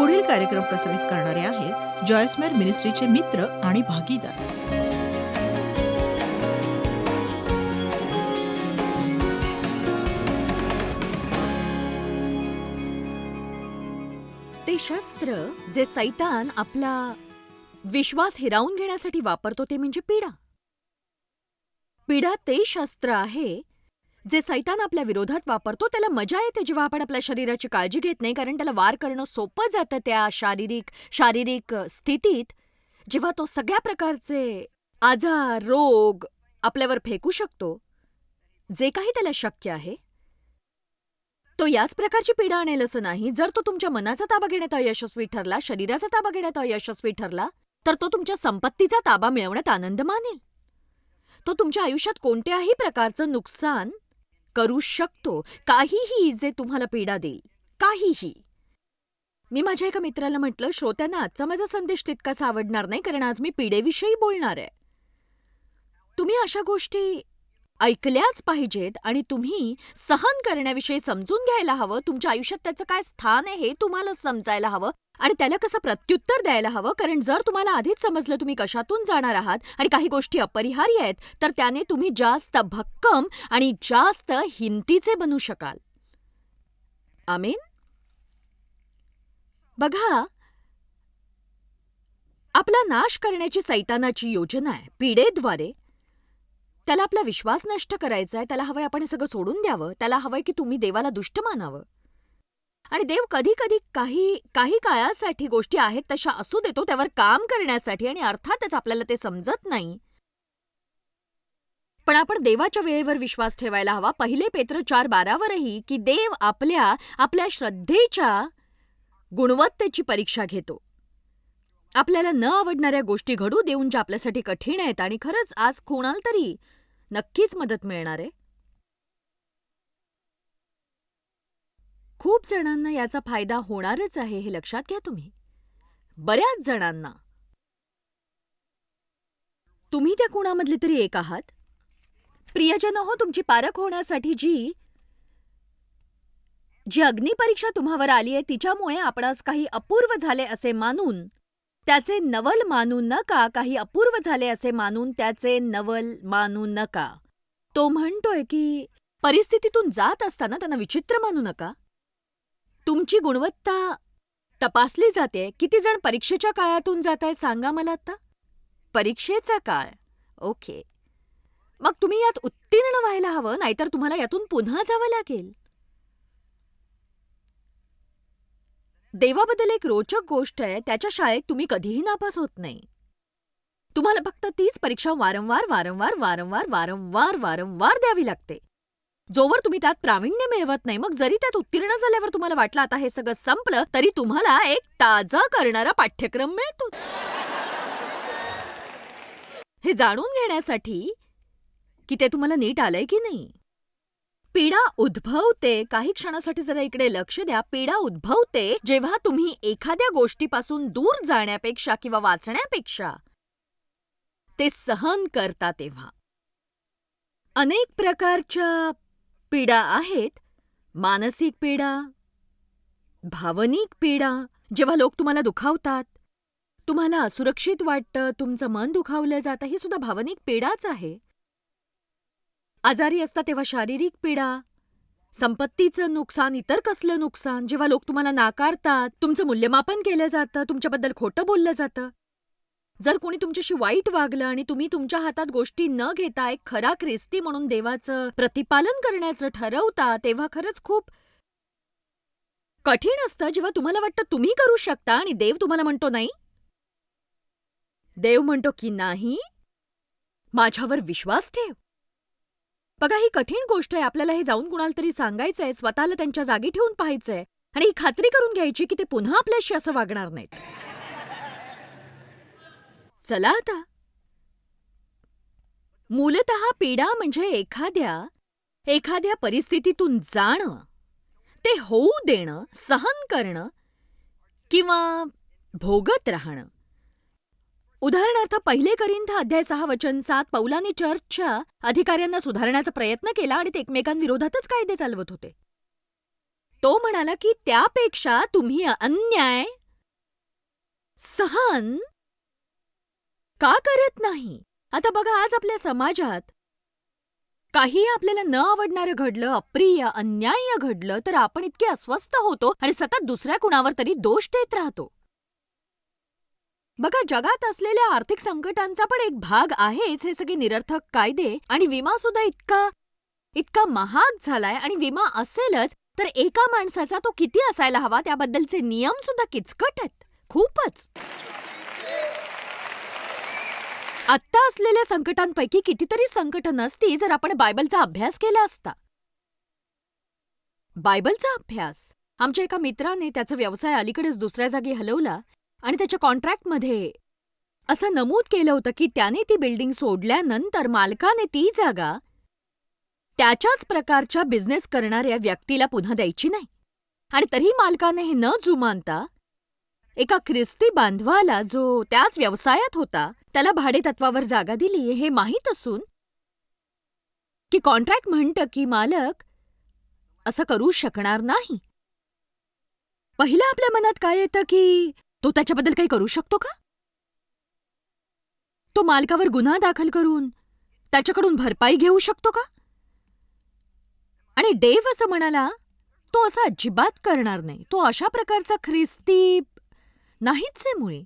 पुढील कार्यक्रम प्रसारित करणारे आहेत जॉयस्मेर मिनिस्ट्रीचे मित्र आणि भागीदार. ते शस्त्र जे सैतान आपला विश्वास हिरावून घेण्यासाठी वापरतो ते म्हणजे पीडा. पीडा ते शस्त्र आहे जे सैतान आपल्या विरोधात वापरतो. त्याला मजा येते जेव्हा आपण आपल्या शरीराची काळजी घेत नाही, कारण त्याला वार करणं सोपं जातं त्या शारीरिक स्थितीत, जेव्हा तो सगळ्या प्रकारचे आजार, रोग आपल्यावर फेकू शकतो. जे काही त्याला शक्य आहे तो याच प्रकारची पीडा आणेल असं नाही. जर तो तुमच्या मनाचा ताबा घेण्यात अयशस्वी ठरला, शरीराचा ताबा घेण्यात अयशस्वी ठरला, तर तो तुमच्या संपत्तीचा ताबा मिळवण्यात आनंद मानेल. तो तुमच्या आयुष्यात कोणत्याही प्रकारचं नुकसान करू शकतो. काहीही जे तुम्हाला पीडा देईल, काहीही. मी माझ्या एका मित्राला म्हटलं, श्रोत्यांना आजचा माझा संदेश तितकासा आवडणार नाही, कारण आज मी पीडेविषयी बोलणार आहे. तुम्ही अशा गोष्टी ऐकल्याच पाहिजेत आणि तुम्ही सहन करण्याविषयी समजून घ्यायला हवं. तुमच्या आयुष्यात त्याचं काय स्थान आहे हे तुम्हाला समजायला हवं आणि त्याला कसं प्रत्युत्तर द्यायला हवं. कारण जर तुम्हाला आधीच समजलं तुम्ही कशातून जाणार आहात आणि काही गोष्टी अपरिहार्य आहेत, तर त्याने तुम्ही जास्त भक्कम आणि जास्त हिमतीचे बनू शकाल. आमेन. बघा, आपला नाश करण्याची सैतानाची योजना आहे पीडेद्वारे. त्याला आपला विश्वास नष्ट करायचा आहे. त्याला हवंय आपण हे सगळं सोडून द्यावं. त्याला हवंय की तुम्ही देवाला दुष्ट मानावं. आणि देव कधी कधी काही काळासाठी गोष्टी आहेत तशा असू देतो, त्यावर काम करण्यासाठी, आणि अर्थातच आपल्याला ते समजत नाही. पण आपण देवाच्या वेळेवर विश्वास ठेवायला हवा. 1 पेत्र 4:12 वरही की देव आपल्या श्रद्धेच्या गुणवत्तेची परीक्षा घेतो. आपल्याला न आवडणाऱ्या गोष्टी घडू देऊन ज्या आपल्यासाठी कठीण आहेत आणि खरंच आज कोणाला तरी नक्कीच मदत मिळणार आहे. खूप जणांना याचा फायदा होणारच आहे हे लक्षात घ्या तुम्ही. बऱ्याच जणांना. तुम्ही त्या कोणामधले तरी एक आहात. प्रियजन हो, तुमची पारख होण्यासाठी जी अग्निपरीक्षा तुम्हावर आली आहे तिच्यामुळे आपणास काही अपूर्व झाले असे मानून त्याचे नवल मानू नका. काही अपूर्व झाले असे मानून त्याचे नवल मानू नका. तो म्हणतोय की परिस्थितीतून जात असताना त्यांना विचित्र मानू नका. तुमची गुणवत्ता तपासली जाते. किती जण परीक्षेच्या काळातून जात आहे सांगा मला आता. परीक्षेचा काळ, ओके. मग तुम्ही यात उत्तीर्ण व्हायला हवं, नाहीतर तुम्हाला यातून पुन्हा जावं लागेल. देवाबद्दल एक रोचक गोष्ट आहे, त्याच्या शाळेत तुम्ही कधीही नापास होत नाही. तुम्हाला फक्त तीच परीक्षा वारंवार वारंवार वारंवार वारंवार वारंवार द्यावी लागते. जोवर तुम्ही त्यात प्रावीण्य मिळवत नाही, मग जरी त्यात उत्तीर्ण झाल्यावर तुम्हाला वाटलं आता हे सगळं संपलं, तरी तुम्हाला एक ताजा करणारा पाठ्यक्रम मिळतोच. हे जाणून घेण्यासाठी की ते तुम्हाला नीट आलंय की नाही. पीडा उद्भवते, काही क्षणासाठी जरा इकडे लक्ष द्या. पीडा उद्भवते जेव्हा तुम्ही एखाद्या गोष्टीपासून दूर जाण्यापेक्षा किंवा वाचण्यापेक्षा ते सहन करता तेव्हा. अनेक प्रकारच्या पीडा आहेत. मानसिक पीडा, भावनिक पीडा. जेव्हा लोक तुम्हाला दुखावतात, तुम्हाला असुरक्षित वाटतं, तुमचं मन दुखावलं जातं, ही सुद्धा भावनिक पीडाच आहे. आजारी असता तेव्हा शारीरिक पीडा, संपत्तीचं नुकसान, इतर कसलं नुकसान, जेव्हा लोक तुम्हाला नाकारतात, तुमचं मूल्यमापन केलं जातं, तुमच्याबद्दल खोटं बोललं जातं. जर कोणी तुमच्याशी वाईट वागलं आणि तुम्ही तुमच्या हातात गोष्टी न घेता एक खरा ख्रिस्ती म्हणून देवाचं प्रतिपालन करण्याचं ठरवता, तेव्हा खरंच खूप कठीण असतं. जेव्हा तुम्हाला वाटतं तुम्ही करू शकता आणि देव तुम्हाला म्हणतो नाही. देव म्हणतो की नाही, माझ्यावर विश्वास ठेव. बघा, ही कठीण गोष्ट आहे. आपल्याला हे जाऊन कुणाला तरी सांगायचंय, स्वतःला त्यांच्या जागी ठेवून पाहायचंय आणि ही खात्री करून घ्यायची की ते पुन्हा आपल्याशी असं वागणार नाहीत. चला आता, मूलतः पीडा म्हणजे एखाद्या परिस्थितीतून जाणं, ते होऊ देणं, सहन करणं किंवा भोगत राहणं. उदाहरणार्थ 1 कोरिंथ अध्याय 6:7 पौलाने चर्चच्या अधिकाऱ्यांना सुधारण्याचा प्रयत्न केला आणि ते एकमेकांविरोधातच कायदे चालवत होते. तो म्हणाला की त्यापेक्षा तुम्ही अन्याय सहन का करत नाही? आता बघा, आज आपल्या समाजात काही आपल्याला न आवडणारं घडलं, अप्रिय, अन्याय्य घडलं, तर आपण इतके अस्वस्थ होतो आणि सतत दुसऱ्या कुणावर तरी दोष देत राहतो. बघा, जगात असलेल्या आर्थिक संकटांचा पण एक भाग आहेच हे सगळे निरर्थक कायदे आणि विमा सुद्धा इतका इतका महाग झालाय. आणि विमा असेलच तर एका माणसाचा तो किती असायला हवा त्याबद्दलचे नियम सुद्धा किचकट आहेत, खूपच. आत्ता असलेल्या संकटांपैकी कितीतरी संकट नसती जर आपण बायबलचा अभ्यास केला असता. बायबलचा अभ्यास. आमच्या एका मित्राने त्याचा व्यवसाय अलीकडेच दुसऱ्या जागी हलवला आणि त्याच्या कॉन्ट्रॅक्टमध्ये असं नमूद केलं होतं की त्याने ती बिल्डिंग सोडल्यानंतर मालकाने ती जागा त्याच्याच प्रकारच्या बिझनेस करणाऱ्या व्यक्तीला पुन्हा द्यायची नाही. आणि तरीही मालकाने हे न जुमानता एका ख्रिस्ती बांधवाला जो त्याच व्यवसायात होता त्याला भाडेतत्वावर जागा दिली, हे माहीत असून की कॉन्ट्रॅक्ट म्हणतं की मालक असं करू शकणार नाही. पहिलं आपल्या मनात काय येतं की तो त्याच्याबद्दल काही करू शकतो का? तो मालकावर गुन्हा दाखल करून त्याच्याकडून भरपाई घेऊ शकतो का? आणि डेव्ह असं म्हणाला, तो असं अजिबात करणार नाही. तो अशा प्रकारचा ख्रिस्ती नाहीच आहे मुळी.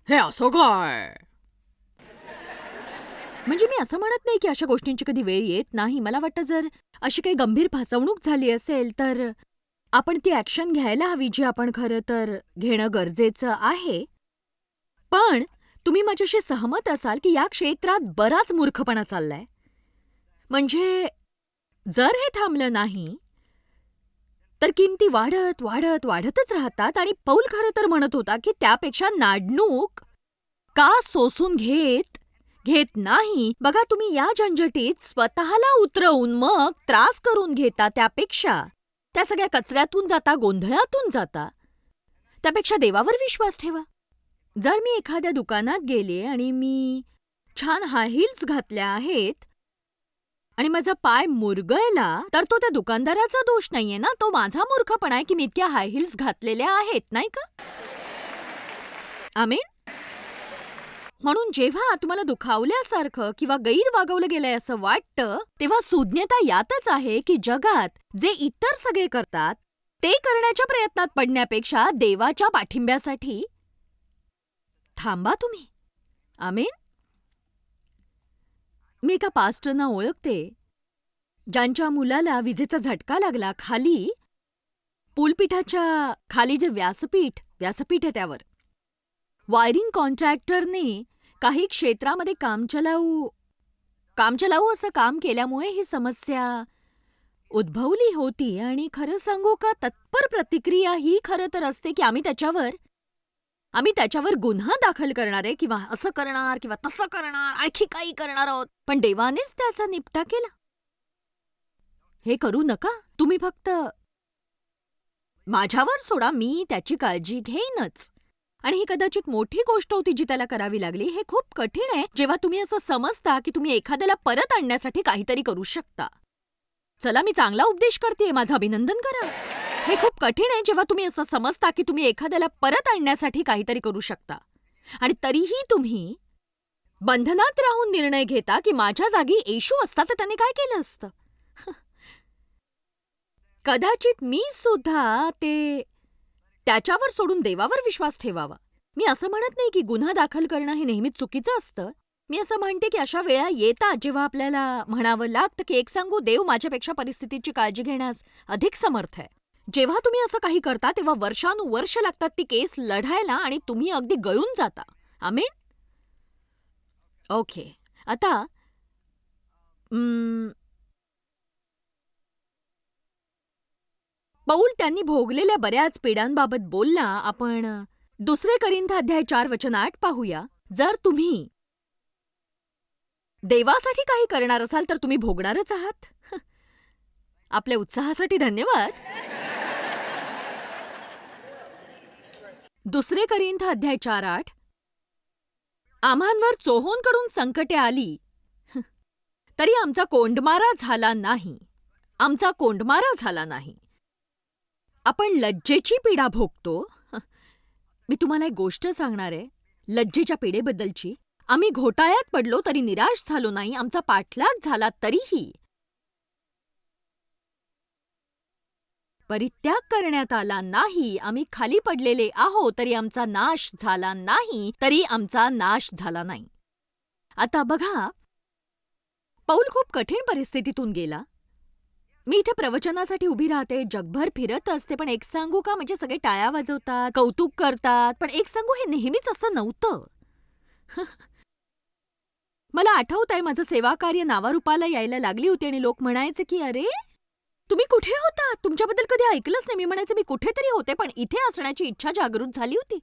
हे असं काय? म्हणजे मी असं म्हणत नाही की अशा गोष्टींची कधी वेळ येत नाही. मला वाटतं जर अशी काही गंभीर फसवणूक झाली असेल तर आपण ती ॲक्शन घ्यायला हवी, जी आपण खरं तर घेणं गरजेचं आहे. पण तुम्ही माझ्याशी सहमत असाल की या क्षेत्रात बराच मूर्खपणा चाललाय. म्हणजे जर हे थांबलं नाही तर किमती वाढत वाढत वाढतच राहतात. आणि पौल खरं तर म्हणत होता की त्यापेक्षा नाडणूक का सोसून घेत नाही. बघा, तुम्ही या झंझटीत स्वतःला उतरवून मग त्रास करून घेता त्यापेक्षा, त्या सगळ्या कचऱ्यातून जाता, गोंधळातून जाता, त्यापेक्षा देवावर विश्वास ठेवा. जर मी एखाद्या दुकानात गेले आणि मी छान हाय हील्स घातल्या आहेत आणि माझा पाय मुरगळला तर तो त्या दुकानदाराचा दोष नाहीये ना, तो माझा मूर्खपणा आहे की मी इतक्या हाय हील्स घातलेल्या आहेत, नाही का? आमेन. म्हणून जेव्हा तुम्हाला दुखावल्यासारखं किंवा गैर वागवलं गेलंय असं वाटतं, तेव्हा सुज्ञता यातच आहे की जगात जे इतर सगळे करतात ते करण्याच्या प्रयत्नात पडण्यापेक्षा देवाच्या पाठिंब्यासाठी थांबा तुम्ही. आमेन. मी एका पास्टरना ओळखते ज्यांच्या मुलाला विजेचा झटका लागला. खाली पूलपीठाच्या खाली जे व्यासपीठ आहे त्यावर वायरिंग कॉन्ट्रॅक्टरने काही क्षेत्रामध्ये कामचलाऊ असं काम केल्यामुळे ही समस्या उद्भवली होती. आणि खरं सांगू का, तत्पर प्रतिक्रिया ही खरं तर असते की आम्ही त्याच्यावर गुन्हा दाखल करणार आहे किंवा असं करणार किंवा तसं करणार, आणखी काही करणार आहोत. पण देवानेच त्याचा निपटा केला. हे करू नका तुम्ही, फक्त माझ्यावर सोडा, मी त्याची काळजी घेईनच. आणि ही कदाचित मोठी गोष्ट होती जी त्याला करावी लागली. हे खूप कठीण आहे जेव्हा तुम्ही असं समजता की तुम्ही एखाद्याला परत आणण्यासाठी काहीतरी करू शकता. चला, मी चांगला उपदेश करतेय, माझं अभिनंदन करा. हे खूप कठीण आहे जेव्हा तुम्ही असं समजता की तुम्ही एखाद्याला परत आणण्यासाठी काहीतरी करू शकता आणि तरीही तुम्ही बंधनात राहून निर्णय घेता की माझ्या जागी येशू असता तर त्याने काय केलं असतं. कदाचित मी सुद्धा ते त्याच्यावर सोडून देवावर विश्वास ठेवावा. मी असं म्हणत नाही की गुन्हा दाखल करणं हे नेहमीच चुकीचं असतं. मी असं म्हणते की अशा वेळा येतात जेव्हा आपल्याला म्हणावं लागतं की एक सांगू, देव माझ्यापेक्षा परिस्थितीची काळजी घेण्यास अधिक समर्थ आहे. जेव्हा तुम्ही असं काही करता तेव्हा वर्षानुवर्ष लागतात ती केस लढायला आणि तुम्ही अगदी गळून जाता. आमेन. ओके, आता पौल त्यांनी भोगलेल्या बऱ्याच पीडांबाबत बोलला. आपण 2 कोरिंथ अध्याय 4:8 पाहूया. जर तुम्ही देवासाठी काही करणार असाल तर तुम्ही भोगणारच आहात. आपल्या उत्साहासाठी धन्यवाद. 2 कोरिंथ अध्याय 4:8 आम्हांवर चोहोनकडून संकटे आली तरी आमचा कोंडमारा झाला नाही. आपण लज्जेची पीडा भोगतो. मी तुम्हाला एक गोष्ट सांगणार आहे, लज्जेच्या पीडेबद्दलची. आम्ही घोटाळ्यात पडलो तरी निराश झालो नाही, आमचा पाठलाग झाला तरीही. परित्याग करण्यात आला नाही, आम्ही खाली पडलेले आहोत तरी आमचा नाश झाला नाही, तरी आमचा नाश झाला नाही. आता बघा, पौल खूप कठीण परिस्थितीतून गेला. मी इथे प्रवचनासाठी उभी राहते, जगभर फिरत असते, पण एक सांगू का, म्हणजे सगळे टाळ्या वाजवतात, कौतुक करतात, पण एक सांगू, हे नेहमीच असं नव्हतं. मला आठवतंय, माझं सेवाकार्य नावारूपाला यायला लागली होती आणि लोक म्हणायचे की अरे, तुम्ही कुठे होता? तुमच्याबद्दल कधी ऐकलंच नाही. मी म्हणायचे मी कुठेतरी होते, पण इथे असण्याची इच्छा जागृत झाली होती.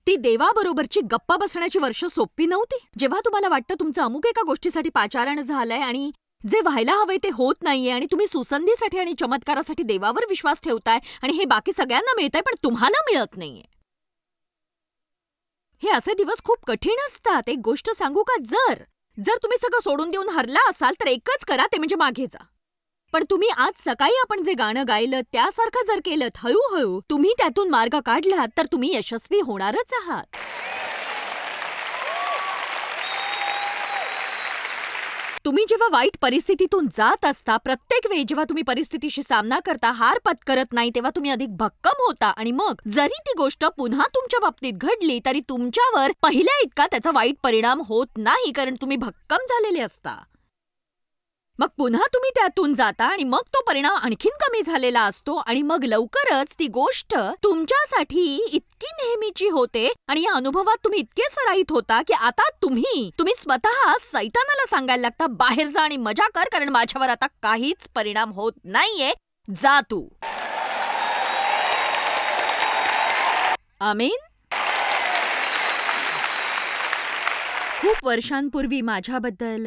ती देवाबरोबरची गप्पा बसण्याची वर्ष सोपी नव्हती. जेव्हा तुम्हाला वाटतं तुमचं अमुक एका गोष्टीसाठी पाचारण झालंय आणि जे व्हायला हवंय ते होत नाहीये आणि तुम्ही सुसंधीसाठी आणि चमत्कारासाठी देवावर विश्वास ठेवताय आणि हे बाकी सगळ्यांना मिळतंय पण तुम्हाला मिळत नाहीये. हे असे दिवस खूप कठीण असतात. एक गोष्ट सांगू का, जर जर तुम्ही सगळं सोडून देऊन हरला असाल तर एकच करा, ते म्हणजे मागे जा. पण तुम्ही आज सकाळी आपण जे गाणं गायलं त्यासारखं जर केलं, हळूहळू तुम्ही त्यातून मार्ग काढलात तर तुम्ही यशस्वी होणारच आहात. तुम्ही जेव्हा वाईट परिस्थितीतून जात असता, प्रत्येक वेळी जेव्हा तुम्ही परिस्थितीशी सामना करता, हार पत्करत नाही, तेव्हा तुम्ही अधिक भक्कम होता आणि मग जरी ती गोष्ट पुन्हा तुमच्या बाबतीत घडली तरी तुमच्यावर पहिल्या इतका त्याचा वाईट परिणाम होत नाही, कारण तुम्ही भक्कम झालेले असता. मग पुन्हा तुम्ही त्यातून जाता आणि मग तो परिणाम आणखीन कमी झालेला असतो आणि मग लवकरच ती गोष्ट तुमच्यासाठी इतकी नेहमीची होते आणि या अनुभवात तुम्ही इतके सराईत होता की आता तुम्ही स्वतः सैतानाला सांगायला लागता, बाहेर जा आणि मजा कर, कारण माझ्यावर आता काहीच परिणाम होत नाहीये, जा तू. आमेन. खूप वर्षांपूर्वी माझ्याबद्दल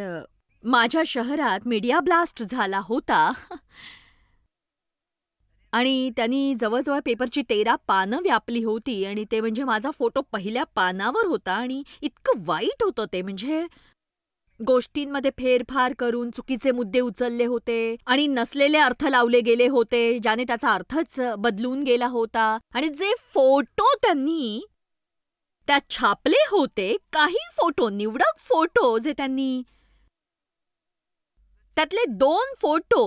माझ्या शहरात मीडिया ब्लास्ट झाला होता आणि त्यांनी जवळजवळ पेपरची 13 पानं व्यापली होती आणि ते म्हणजे माझा फोटो पहिल्या पानावर होता आणि इतकं वाईट होतं ते. म्हणजे गोष्टींमध्ये फेरफार करून चुकीचे मुद्दे उचलले होते आणि नसलेले अर्थ लावले गेले होते, ज्याने त्याचा अर्थच बदलून गेला होता. आणि जे फोटो त्यांनी त्यात छापले होते, काही फोटो, निवडक फोटो जे त्यांनी, त्यातले 2 फोटो,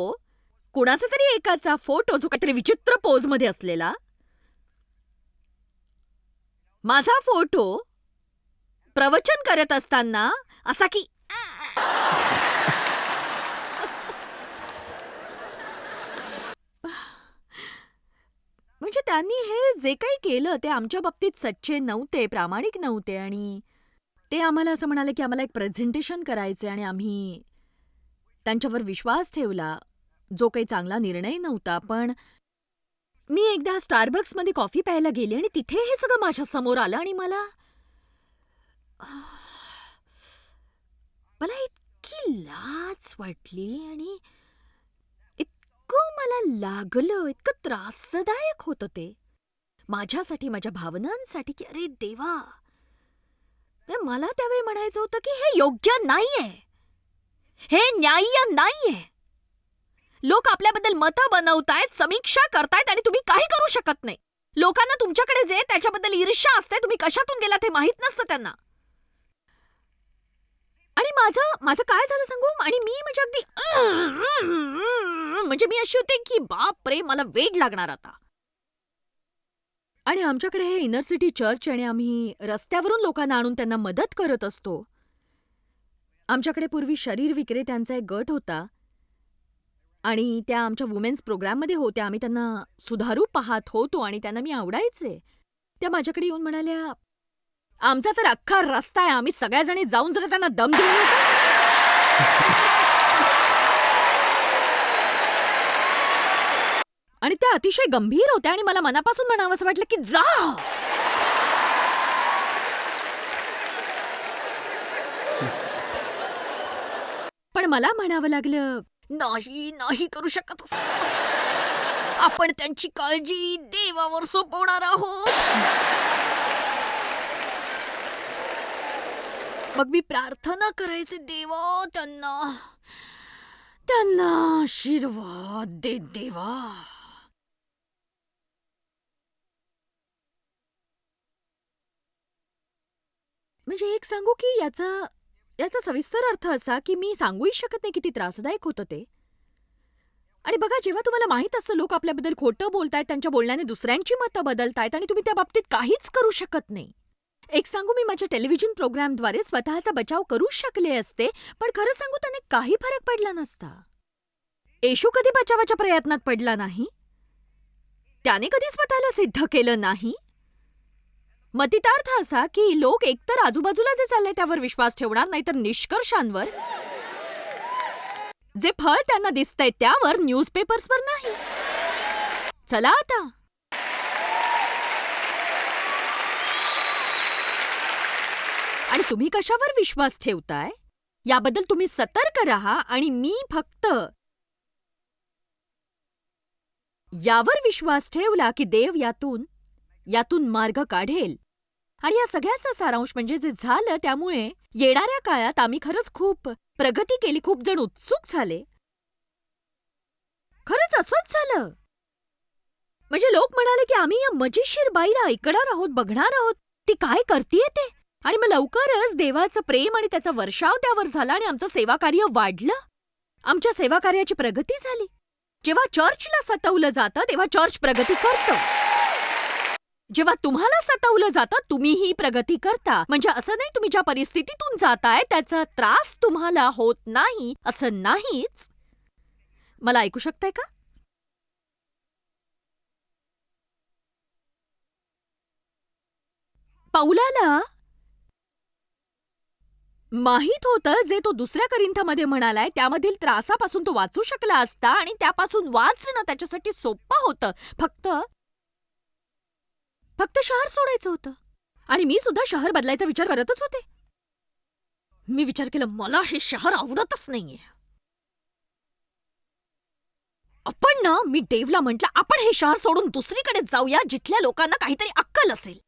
कुणाचा तरी एकाचा फोटो जो काहीतरी विचित्र पोजमध्ये असलेला, माझा फोटो प्रवचन करत असताना असा की म्हणजे त्यांनी हे जे काही केलं ते आमच्या बाबतीत सच्चे नव्हते, प्रामाणिक नव्हते आणि ते आम्हाला असं म्हणाले की आम्हाला एक प्रेझेंटेशन करायचे आणि आम्ही त्यांच्यावर विश्वास ठेवला, जो काही चांगला निर्णय नव्हता. पण मी एकदा स्टारबक्समध्ये कॉफी प्यायला गेले आणि तिथे हे सगळं माझ्या समोर आलं आणि मला इतकी लाज वाटली आणि इतकं मला लागलं, इतकं त्रासदायक होतं ते माझ्यासाठी, माझ्या भावनांसाठी की अरे देवा, मला त्यावेळी म्हणायचं होतं की हे योग्य नाहीये, हे न्याय्य नाहीये. लोक आपल्याबद्दल मतं बनवतायत, समीक्षा करतायत आणि तुम्ही काही करू शकत नाही. लोकांना तुमच्याकडे जे त्याच्याबद्दल ईर्ष्या असते, तुम्ही कशातून गेलात हे माहित नसतं त्यांना. आणि माझं काय झालं सांगू, आणि मी म्हणजे अगदी म्हणजे मी अशी होते की बापरे, मला वेड लागणार आता. आणि आमच्याकडे हे इनर सिटी चर्च आणि आम्ही रस्त्यावरून लोकांना आणून त्यांना मदत करत असतो. आमच्याकडे पूर्वी शरीर विक्रेत्यांचा एक गट होता आणि त्या आमच्या वुमेन्स प्रोग्राममध्ये होत्या. आम्ही त्यांना सुधारू पाहत होतो आणि त्यांना मी आवडायचे. त्या माझ्याकडे येऊन म्हणाल्या, आमचा तर अख्खा रस्ता आहे, आम्ही सगळ्याजणी जाऊन जरा त्यांना दम देऊन येतो. आणि त्या अतिशय गंभीर होत्या आणि मला मनापासून म्हणावं असं वाटलं की जा. पण मला म्हणावं लागलं, नाही करू शकत असं. आपण त्यांची काळजी देवावर सोपवणार आहोत. मग मी प्रार्थना करायचे, देवा त्यांना आशीर्वाद दे देवा. म्हणजे एक सांगू की याचा याचा सविस्तर अर्थ असा की मी सांगूही शकत नाही किती त्रासदायक होतं ते. आणि बघा, जेव्हा तुम्हाला माहीत असतं लोक आपल्याबद्दल खोटं बोलतायत, त्यांच्या बोलण्याने दुसऱ्यांची मतं बदलतायत आणि तुम्ही त्या बाबतीत काहीच करू शकत नाही. एक सांगू, मी माझ्या टेलिव्हिजन प्रोग्रामद्वारे स्वतःचा बचाव करू शकले असते, पण खरं सांगू त्याने काही फरक पडला नसता. येशू कधी बचावाच्या प्रयत्नात पडला नाही. त्याने कधी स्वतःला सिद्ध केलं नाही. मतितार्थ असा की लोक एकतर आजूबाजूला जे चाललंय त्यावर विश्वास ठेवणार, नाहीतर निष्कर्षांवर, जे फळ त्यांना दिसतंय त्यावर, न्यूजपेपर्सवर नाही. चला आता. आणि तुम्ही कशावर विश्वास ठेवताय याबद्दल तुम्ही सतर्क राहा. आणि मी फक्त यावर विश्वास ठेवला की देव यातून मार्ग काढेल. आणि या सगळ्याचा सारांश म्हणजे जे झालं त्यामुळे येणाऱ्या काळात आम्ही खरंच खूप प्रगती केली. खूप जण उत्सुक झाले. खरंच असंच झालं. म्हणजे लोक म्हणाले की आम्ही या मजेशीर बाईला ऐकणार आहोत, बघणार आहोत, ती काय करतीये ते. आणि मग लवकरच देवाचं प्रेम आणि त्याचा वर्षाव त्यावर झाला आणि आमचं सेवाकार्य वाढलं. आमच्या सेवाकार्याची प्रगती झाली. जेव्हा चर्चला सतवलं जातं तेव्हा चर्च प्रगती करतं. जेव्हा तुम्हाला सतवलं जातं तुम्हीही प्रगती करता. म्हणजे असं नाही तुम्ही ज्या परिस्थितीतून जाताय त्याचा त्रास तुम्हाला होत नाही असं नाहीच. मला ऐकू शकताय का? पौलाला माहीत होतं जे तो दुसऱ्या करिंथमध्ये म्हणालाय त्यामधील त्रासापासून तो वाचू शकला असता आणि त्यापासून वाचणं त्याच्यासाठी सोपं होतं. फक्त शहर सोडायचं होतं. आणि मी सुद्धा शहर बदलायचा विचार करतच होते. मी विचार केला, मला हे शहर आवडतच नाहीये. मी डेव्हला म्हटलं, आपण हे शहर सोडून दुसरीकडे जाऊया जिथल्या लोकांना काहीतरी अक्कल असेल.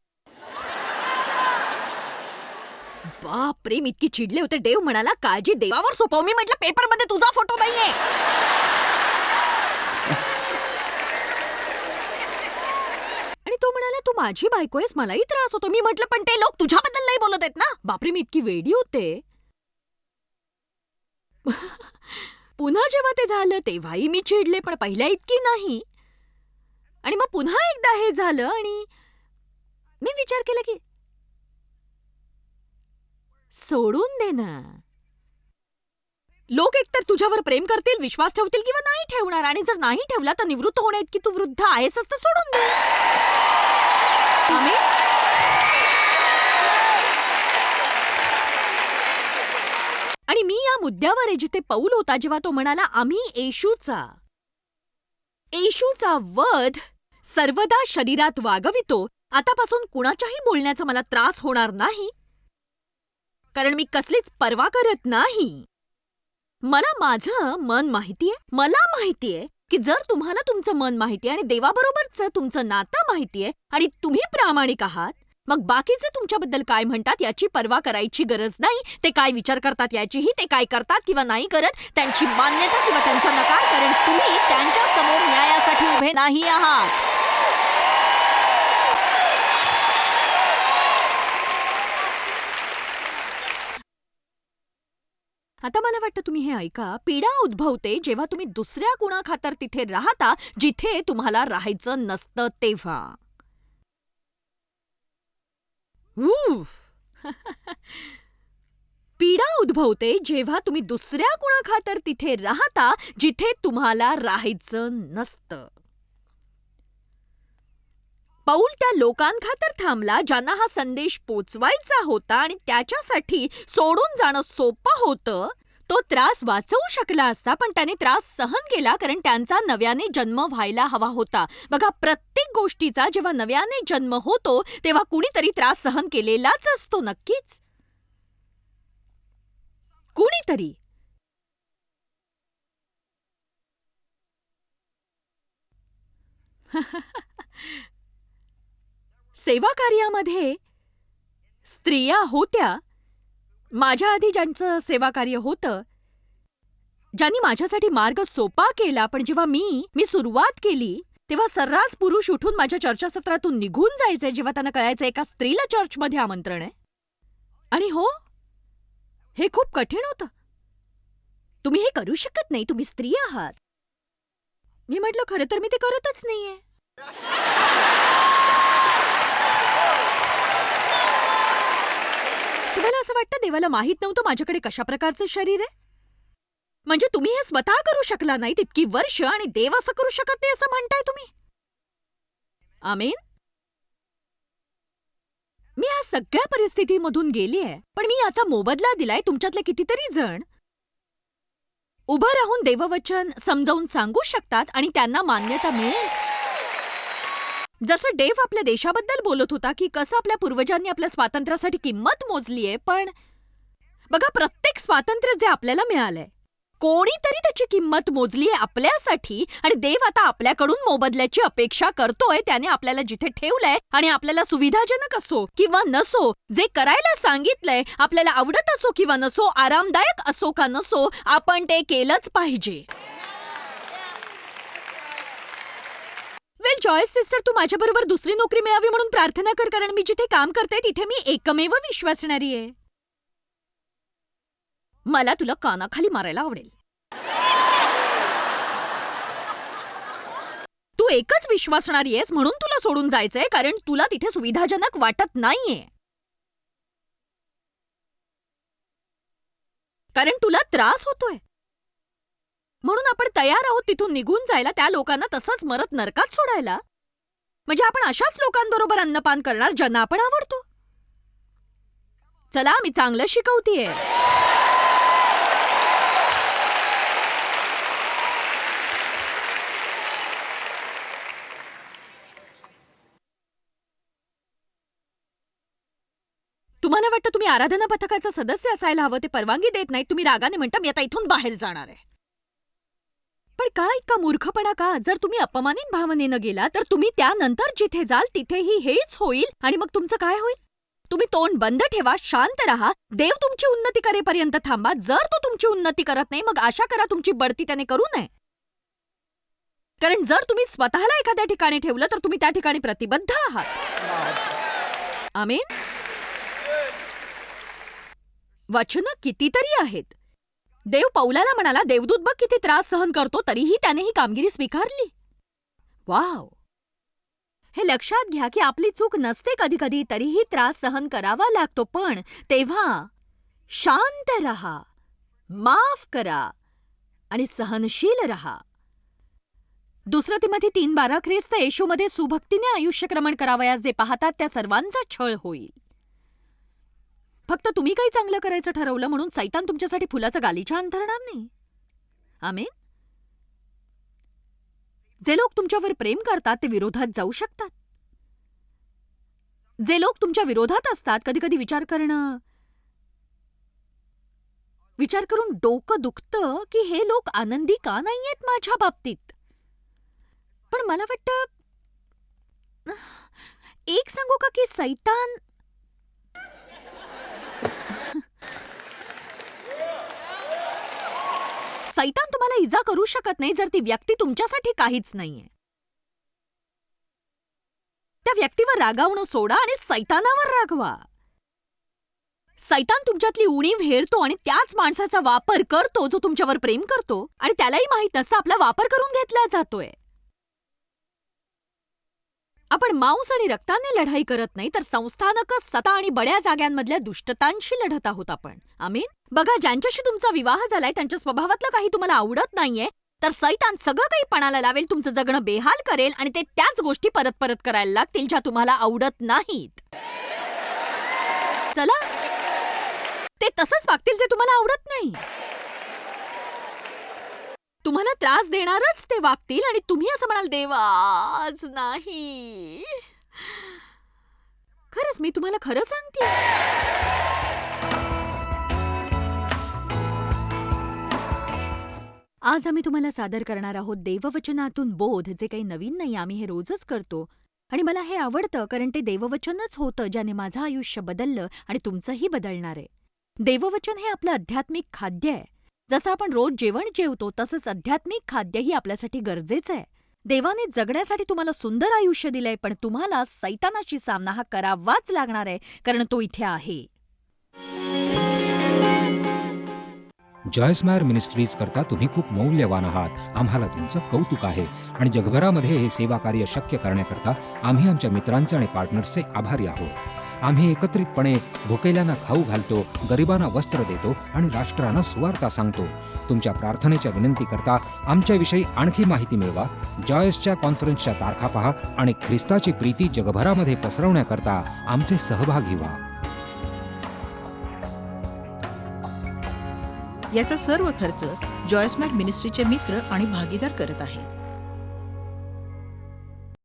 बापरे, मी इतकी चिडले होते. डेव्ह म्हणाला, काळजी देवावर सोपव. मी म्हटलं, पेपरमध्ये तुझा फोटो नाहीये. आणि तो म्हणाला, तू माझी बायको आहेस, मलाही त्रास होतो. मी म्हटलं, पण ते लोक तुझ्याबद्दल नाही बोलत आहेत ना. बापरे, मी इतकी वेडी होते. पुन्हा जेव्हा ते झालं तेव्हाही मी चिडले, पण पहिल्या इतकी नाही. आणि मग पुन्हा एकदा हे झालं आणि मी विचार केला की सोडून दे ना. लोक एकतर तुझ्यावर प्रेम करतील, विश्वास ठेवतील किंवा नाही ठेवणार. आणि जर नाही ठेवला तर निवृत्त होण्याइतकी तू वृद्ध आहेस तर सोडून दे. आमेन. आणि मी या मुद्द्यावर आहे जिथे पौल होता जेव्हा तो म्हणाला, आम्ही येशूचा वध सर्वदा शरीरात वागवितो. आतापासून कुणाच्याही बोलण्याचा मला त्रास होणार नाही, कारण मी कसलीच पर्वा करत नाही. मला माझं मन माहितीये. मला माहितीये की जर तुम्हाला तुमचं मन माहितीये आणि देवाबरोबरचं तुमचं नातं माहितीये आणि तुम्ही प्रामाणिक आहात, मग बाकीचे तुमच्याबद्दल काय म्हणतात याची पर्वा करायची गरज नाही. ते काय विचार करतात याचीही, ते काय करतात किंवा नाही करत त्यांची मान्यता किंवा त्यांचा नकार, कारण तुम्ही त्यांच्या समोर न्यायासाठी उभे नाही आहात. आता मला वाटतं तुम्ही हे ऐका. पीडा उद्भवते जेव्हा तुम्ही दुसऱ्या कुणाखातर तिथे राहता जिथे तुम्हाला राहायचं नसतं तेव्हा. पीडा उद्भवते जेव्हा तुम्ही दुसऱ्या कुणाखातर तिथे राहता जिथे तुम्हाला राहायचं नसतं. पौल त्या लोकांखातर थांबला ज्यांना हा संदेश पोचवायचा होता आणि त्याच्यासाठी सोडून जाणं सोपं होतं. तो त्रास वाचवू शकला असता, पण त्याने त्रास सहन केला कारण त्यांचा नव्याने जन्म व्हायला हवा होता. बघा, प्रत्येक गोष्टीचा जेव्हा नव्याने जन्म होतो तेव्हा कुणीतरी त्रास सहन केलेलाच असतो. नक्कीच कुणीतरी. सेवा कार्यामध्ये स्त्रिया होत्या माझ्या आधी, ज्यांचं सेवा कार्य होतं, ज्यांनी माझ्यासाठी मार्ग सोपा केला. पण जेव्हा मी सुरुवात केली तेव्हा सर्रास पुरुष उठून माझ्या चर्चासत्रातून निघून जायचे जेव्हा त्यांना कळायचं एका स्त्रीला चर्चमध्ये आमंत्रण आहे. आणि हो, हे खूप कठीण होतं. तुम्ही हे करू शकत नाही, तुम्ही स्त्री आहात. मी म्हटलं खरं तर मी ते करतच नाहीये. तुम्हाला असं वाटतं देवाला माहित नव्हतं माझ्याकडे कशा प्रकारचं शरीर आहे? म्हणजे तुम्ही हे स्वतः करू शकला नाहीत इतकी वर्ष आणि देव असं करू शकत नाही असं म्हणताय तुम्ही? आमेन. मी या सगळ्या परिस्थितीमधून गेलीये, पण मी याचा मोबदला दिलाय. तुमच्यातले कितीतरी जण उभं राहून देववचन समजावून सांगू शकतात आणि त्यांना मान्यता मिळेल. जसं डेव्ह आपल्या देशाबद्दल बोलत होता की कसं आपल्या पूर्वजांनी आपल्या स्वातंत्र्यासाठी किंमत मोजलीये, पण बघा प्रत्येक स्वातंत्र्य जे आपल्याला मिळालंय, कोणीतरी त्याची किंमत मोजलीये आपल्यासाठी आणि देव आता आपल्याकडून मोबदल्याची अपेक्षा करतोय. त्याने आपल्याला जिथे ठेवलंय आणि आपल्याला सुविधाजनक असो किंवा नसो, जे करायला सांगितलंय, आपल्याला आवडत असो किंवा नसो, आरामदायक असो का नसो, आपण ते केलंच पाहिजे. वेल जॉयस सिस्टर, तू माझ्याबरोबर दुसरी नोकरी मिळावी म्हणून प्रार्थना कर, कारण मी जिथे काम करते तिथे मी एकमेव विश्वासणारी आहे. मला तुला कानाखाली मारायला आवडेल. तू एकच विश्वासणारी आहेस म्हणून तुला सोडून जायचंय, कारण तुला तिथे सुविधाजनक वाटत नाहीये. कारण तुला त्रास होतोय. म्हणून आपण तयार आहोत तिथून निघून जायला, त्या लोकांना तसंच मरत नरकात सोडायला. म्हणजे आपण अशाच लोकांबरोबर अन्नपान करणार ज्यांना आपण आवडतो. चला, मी चांगलं शिकवतीये. तुम्हाला वाटतं तुम्ही आराधना पथकाचा सदस्य असायला हवं, ते परवानगी देत नाही. तुम्ही रागाने म्हणता मी आता इथून बाहेर जाणार आहे. पण का इतका मूर्खपणा का? जर तुम्ही अपमानित भावनेनं गेला तर तुम्ही त्यानंतर जिथे जाल तिथेही हेच होईल. आणि मग तुमचं काय होईल? तुम्ही तोंड बंद ठेवा, शांत राहा, देव तुमची उन्नती करेपर्यंत थांबा. जर तो तुमची उन्नती करत नाही मग आशा करा तुमची बढती त्याने करू नये. कारण जर तुम्ही स्वतःला एखाद्या ठिकाणी ठेवलं तर तुम्ही त्या ठिकाणी प्रतिबद्ध आहात. आमेन. वचनं कितीतरी आहेत. देव पौलाला म्हणाला, देवदूत बघ किती त्रास सहन करतो, तरीही त्याने ही कामगिरी स्वीकारली. वाव. हे लक्षात घ्या की आपली चूक नसते कधी कधी, तरीही त्रास सहन करावा लागतो. पण तेव्हा शांत रहा, माफ करा आणि सहनशील रहा. 2 तिमोथी 3:12 ख्रिस्त येशूमध्ये सुभक्तीने आयुष्यक्रमण करावयास जे पाहतात त्या सर्वांचा छळ होईल. फक्त तुम्ही काही चांगलं करायचं ठरवलं म्हणून सैतान तुमच्यासाठी फुलाचं गालिचा अंथरणार नाही. आमेन. जे लोक तुमच्यावर प्रेम करतात ते विरोधात जाऊ शकतात. जे लोक तुमच्या विरोधात असतात कधी कधी विचार करून डोकं दुखतं की हे लोक आनंदी का नाहीयेत माझ्या बाबतीत. पण मला वाटतं एक सांगू का की सैतान तुम्हाला इजा करू शकत नाही जर ती व्यक्ती तुमच्यासाठी काहीच नाहीये. त्या व्यक्तीवर रागावणं सोडा आणि सैतानावर रागवा. सैतान तुमच्यातली उणीव हेरतो आणि त्याच माणसाचा वापर करतो जो तुमच्यावर प्रेम करतो आणि त्यालाही माहित नसतं आपला वापर करून घेतला जातोय. आपण मांस आणि रक्ताने लढाई करत नाही तर संस्थानक सत्ता आणि बड्या जाग्यांमधल्या दुष्टतांशी लढत आहोत आपण. आमीन. बघा, ज्यांच्याशी तुमचा विवाह झालाय त्यांच्या स्वभावातलं काही तुम्हाला आवडत नाहीये तर सैतान सगळं काही पणाला लावेल, तुमचं जगणं बेहाल करेल आणि ते त्याच गोष्टी परत परत करायला लागतील ज्या तुम्हाला आवडत नाहीत. चला, ते तसंच वागतील जे तुम्हाला आवडत नाही. तुम्हाला त्रास देणारच ते वागतील आणि तुम्ही असं म्हणाल, देवा आज नाही. खरंच मी तुम्हाला खरं सांगते. आज आम्ही तुम्हाला सादर करणार आहोत देववचनातून बोध, जे काही नवीन नाही, आम्ही हे रोजच करतो. आणि मला हे आवडतं कारण ते देववचनच होतं ज्याने माझं आयुष्य बदललं आणि तुमचंही बदलणार आहे. देववचन हे आपलं आध्यात्मिक खाद्य आहे. जसं आपण रोज जेवण जेवतो तसंच आध्यात्मिक खाद्यही आपल्यासाठी गरजेचं आहे. देवाने जगण्यासाठी तुम्हाला सुंदर आयुष्य दिलंय, पण तुम्हाला सैतानाशी सामना हा करावाच लागणार आहे कारण तो इथे आहे. जॉयस्मायर मिनिस्ट्रीज करता तुम्ही खूप मौल्यवान आहात. आम्हाला तुमचं कौतुक आहे आणि जगभरामध्ये हे सेवा कार्य शक्य करण्याकरता आम्ही आमच्या मित्रांचे आणि पार्टनर्सचे आभारी आहोत. आम्ही एकत्रितपणे भुकेल्यांना खाऊ घालतो, गरिबांना वस्त्र देतो आणि राष्ट्रांना सुवार्ता सांगतो. तुमच्या प्रार्थनेच्या विनंतीकरता आमच्याविषयी आणखी माहिती मिळवा. जॉयसच्या कॉन्फरन्सच्या तारखा पहा आणि ख्रिस्ताची प्रीती जगभरामध्ये पसरवण्याकरता आमचे सहभागी व्हा. याचा सर्व खर्च जॉयस्मॅर मिनिस्ट्रीचे मित्र आणि भागीदार करत आहेत.